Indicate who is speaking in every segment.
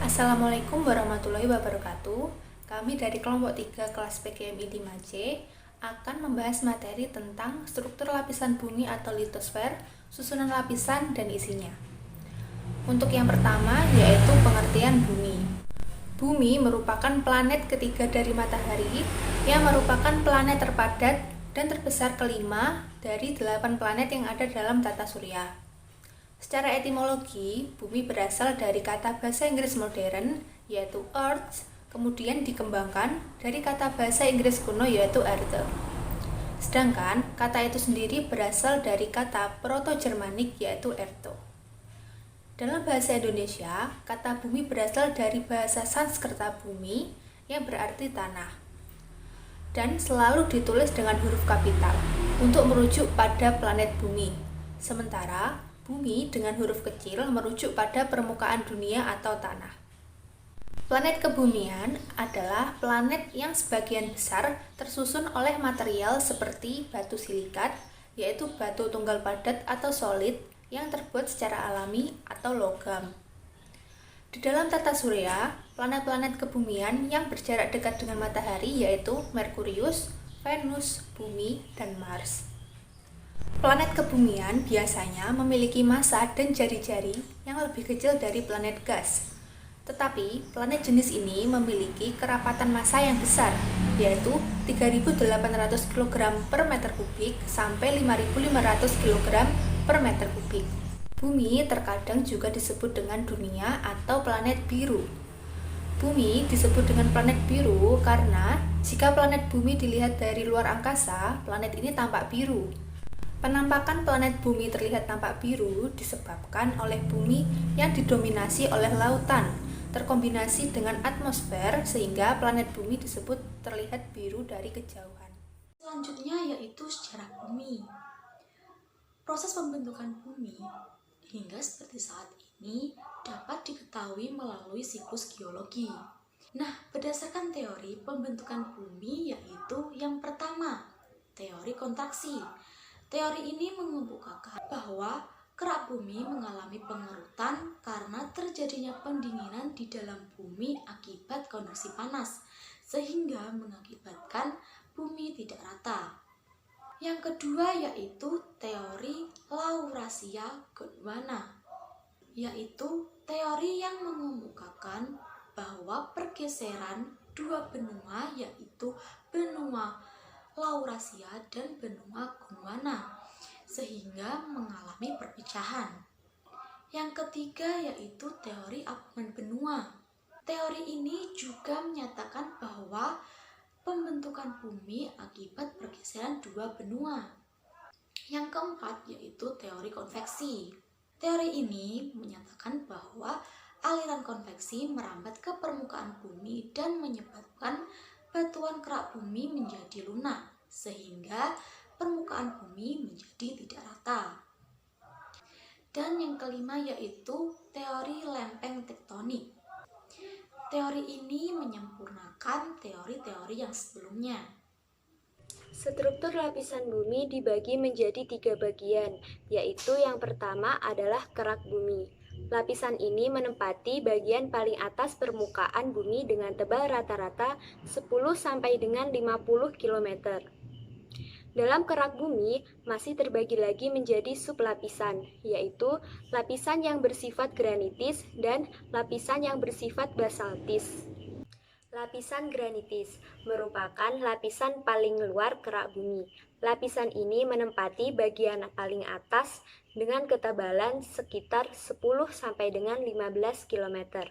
Speaker 1: Assalamualaikum warahmatullahi wabarakatuh. Kami dari kelompok 3 kelas PGMI 5C akan membahas materi tentang struktur lapisan bumi atau litosfer, susunan lapisan dan isinya. Untuk yang pertama yaitu pengertian bumi. Bumi merupakan planet ketiga dari matahari yang merupakan planet terpadat dan terbesar kelima dari 8 planet yang ada dalam tata surya. Secara etimologi, bumi berasal dari kata bahasa Inggris modern, yaitu earth, kemudian dikembangkan dari kata bahasa Inggris kuno, yaitu earthe. Sedangkan, kata itu sendiri berasal dari kata Proto-Jermanik, yaitu erto. Dalam bahasa Indonesia, kata bumi berasal dari bahasa Sanskerta bumi, yang berarti tanah. Dan selalu ditulis dengan huruf kapital, untuk merujuk pada planet bumi. Sementara, bumi dengan huruf kecil merujuk pada permukaan dunia atau tanah. Planet kebumian adalah planet yang sebagian besar tersusun oleh material seperti batu silikat, yaitu batu tunggal padat atau solid yang terbuat secara alami atau logam. Di dalam tata surya, planet-planet kebumian yang berjarak dekat dengan matahari yaitu Merkurius, Venus, Bumi, dan Mars. Planet kebumian biasanya memiliki massa dan jari-jari yang lebih kecil dari planet gas. Tetapi, planet jenis ini memiliki kerapatan massa yang besar, yaitu 3.800 kg per meter kubik sampai 5.500 kg per meter kubik. Bumi terkadang juga disebut dengan dunia atau planet biru. Bumi disebut dengan planet biru karena jika planet bumi dilihat dari luar angkasa, planet ini tampak biru. Penampakan planet bumi terlihat tampak biru disebabkan oleh bumi yang didominasi oleh lautan, terkombinasi dengan atmosfer sehingga planet bumi disebut terlihat biru dari kejauhan.
Speaker 2: Selanjutnya yaitu sejarah bumi. Proses pembentukan bumi hingga seperti saat ini dapat diketahui melalui siklus geologi. Nah, berdasarkan teori pembentukan bumi yaitu yang pertama, teori kontraksi. Teori ini mengemukakan bahwa kerak bumi mengalami pengerutan karena terjadinya pendinginan di dalam bumi akibat konduksi panas, sehingga mengakibatkan bumi tidak rata. Yang kedua yaitu teori Laurasia Gondwana, yaitu teori yang mengemukakan bahwa pergeseran dua benua yaitu benua Laurasia dan benua Gondwana sehingga mengalami perpecahan. Yang ketiga yaitu teori apungan benua. Teori ini juga menyatakan bahwa pembentukan bumi akibat pergeseran dua benua. Yang keempat yaitu teori konveksi. Teori ini menyatakan bahwa aliran konveksi merambat ke permukaan bumi dan menyebabkan batuan kerak bumi menjadi lunak, sehingga permukaan bumi menjadi tidak rata. Dan yang kelima yaitu teori lempeng tektonik. Teori ini menyempurnakan teori-teori yang sebelumnya.
Speaker 3: Struktur lapisan bumi dibagi menjadi 3 bagian, yaitu yang pertama adalah kerak bumi. Lapisan ini menempati bagian paling atas permukaan bumi dengan tebal rata-rata 10 sampai dengan 50 km. Dalam kerak bumi masih terbagi lagi menjadi sublapisan, yaitu lapisan yang bersifat granitis dan lapisan yang bersifat basaltis. Lapisan granitis merupakan lapisan paling luar kerak bumi. Lapisan ini menempati bagian paling atas dengan ketebalan sekitar 10 sampai dengan 15 km.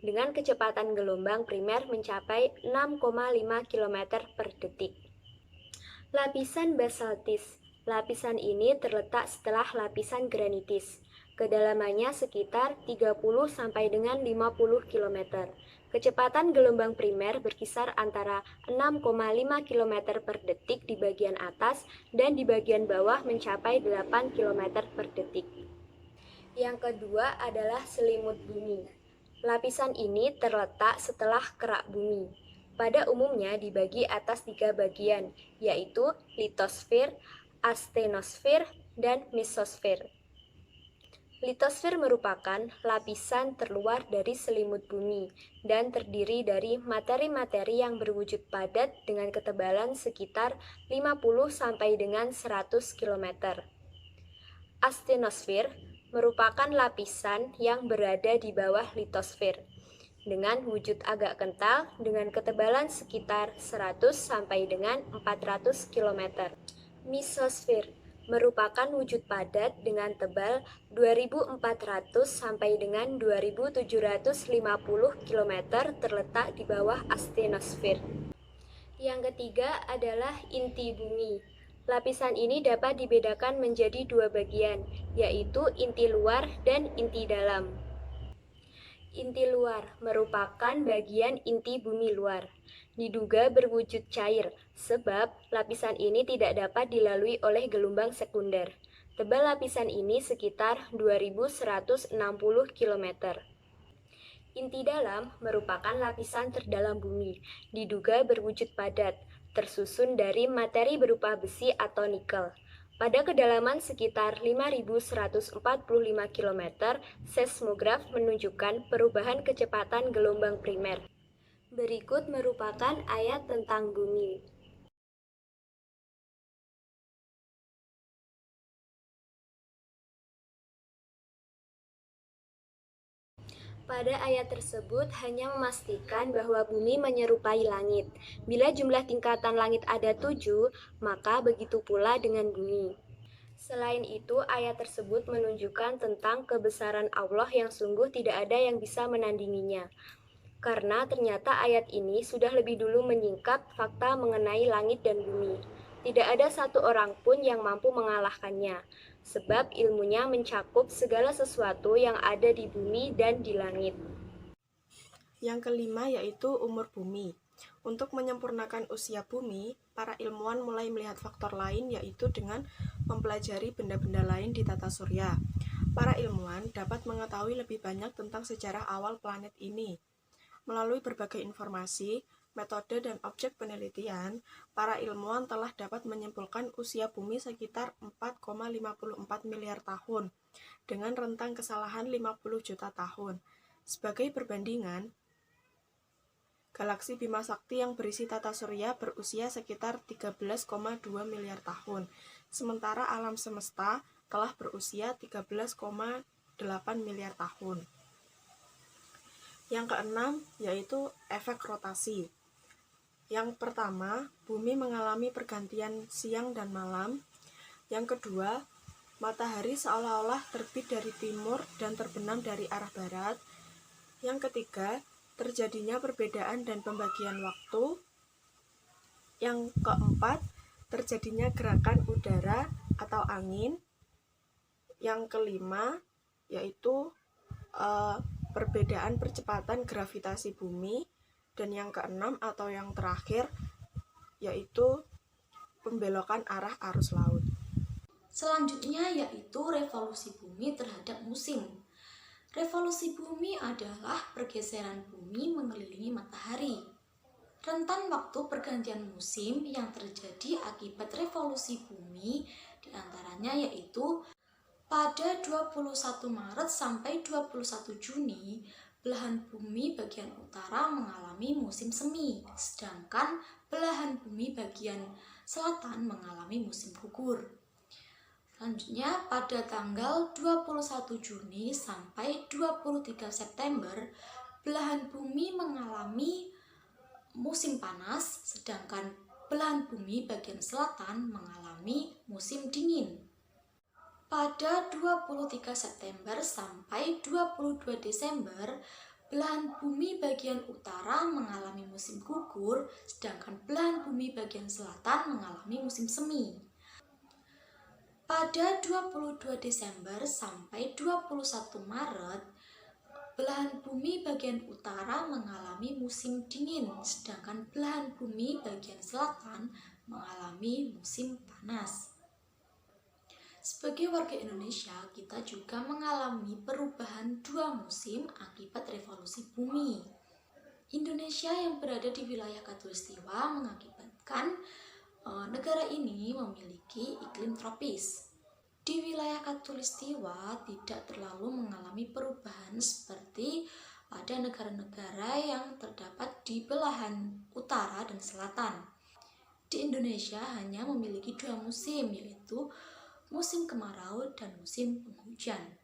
Speaker 3: Dengan kecepatan gelombang primer mencapai 6,5 km per detik. Lapisan basaltis. Lapisan ini terletak setelah lapisan granitis. Kedalamannya sekitar 30 sampai dengan 50 km. Kecepatan gelombang primer berkisar antara 6,5 km per detik di bagian atas dan di bagian bawah mencapai 8 km per detik. Yang kedua adalah selimut bumi. Lapisan ini terletak setelah kerak bumi. Pada umumnya dibagi atas 3 bagian, yaitu litosfer, astenosfer, dan mesosfer. Litosfer merupakan lapisan terluar dari selimut bumi dan terdiri dari materi-materi yang berwujud padat dengan ketebalan sekitar 50 sampai dengan 100 km. Astenosfer merupakan lapisan yang berada di bawah litosfer dengan wujud agak kental dengan ketebalan sekitar 100 sampai dengan 400 km. Mesosfer merupakan wujud padat dengan tebal 2400 sampai dengan 2750 km terletak di bawah astenosfer. Yang ketiga adalah inti bumi. Lapisan ini dapat dibedakan menjadi 2 bagian, yaitu inti luar dan inti dalam. Inti luar merupakan bagian inti bumi luar. Diduga berwujud cair, sebab lapisan ini tidak dapat dilalui oleh gelombang sekunder. Tebal lapisan ini sekitar 2160 km. Inti dalam merupakan lapisan terdalam bumi, diduga berwujud padat, tersusun dari materi berupa besi atau nikel. Pada kedalaman sekitar 5.145 km, seismograf menunjukkan perubahan kecepatan gelombang primer. Berikut merupakan ayat tentang bumi. Pada ayat tersebut hanya memastikan bahwa bumi menyerupai langit. Bila jumlah tingkatan langit ada 7, maka begitu pula dengan bumi. Selain itu, ayat tersebut menunjukkan tentang kebesaran Allah yang sungguh tidak ada yang bisa menandinginya. Karena ternyata ayat ini sudah lebih dulu menyingkap fakta mengenai langit dan bumi. Tidak ada satu orang pun yang mampu mengalahkannya, sebab ilmunya mencakup segala sesuatu yang ada di bumi dan di langit.
Speaker 4: Yang kelima yaitu umur bumi. Untuk menyempurnakan usia bumi, para ilmuwan mulai melihat faktor lain yaitu dengan mempelajari benda-benda lain di tata surya. Para ilmuwan dapat mengetahui lebih banyak tentang sejarah awal planet ini. Melalui berbagai informasi, metode dan objek penelitian, para ilmuwan telah dapat menyimpulkan usia bumi sekitar 4,54 miliar tahun dengan rentang kesalahan 50 juta tahun. Sebagai perbandingan, galaksi Bima Sakti yang berisi tata surya berusia sekitar 13,2 miliar tahun, sementara alam semesta telah berusia 13,8 miliar tahun. Yang keenam yaitu efek rotasi. Yang pertama, bumi mengalami pergantian siang dan malam. Yang kedua, matahari seolah-olah terbit dari timur dan terbenam dari arah barat. Yang ketiga, terjadinya perbedaan dan pembagian waktu. Yang keempat, terjadinya gerakan udara atau angin. Yang kelima, yaitu perbedaan percepatan gravitasi bumi. Dan yang keenam atau yang terakhir, yaitu pembelokan arah arus laut.
Speaker 2: Selanjutnya yaitu revolusi bumi terhadap musim. Revolusi bumi adalah pergeseran bumi mengelilingi matahari. Rentan waktu pergantian musim yang terjadi akibat revolusi bumi diantaranya yaitu pada 21 Maret sampai 21 Juni, belahan bumi bagian utara mengalami musim semi, sedangkan belahan bumi bagian selatan mengalami musim gugur. Selanjutnya, pada tanggal 21 Juni sampai 23 September, belahan bumi mengalami musim panas, sedangkan belahan bumi bagian selatan mengalami musim dingin. Pada 23 September sampai 22 Desember, belahan bumi bagian utara mengalami musim gugur, sedangkan belahan bumi bagian selatan mengalami musim semi. Pada 22 Desember sampai 21 Maret, Belahan bumi bagian utara mengalami musim dingin, sedangkan belahan bumi bagian selatan mengalami musim panas. Sebagai warga Indonesia, kita juga mengalami perubahan dua musim akibat revolusi bumi. Indonesia yang berada di wilayah Khatulistiwa mengakibatkan negara ini memiliki iklim tropis. Di wilayah Khatulistiwa tidak terlalu mengalami perubahan seperti pada negara-negara yang terdapat di belahan utara dan selatan. Di Indonesia hanya memiliki dua musim, yaitu musim kemarau dan musim penghujan.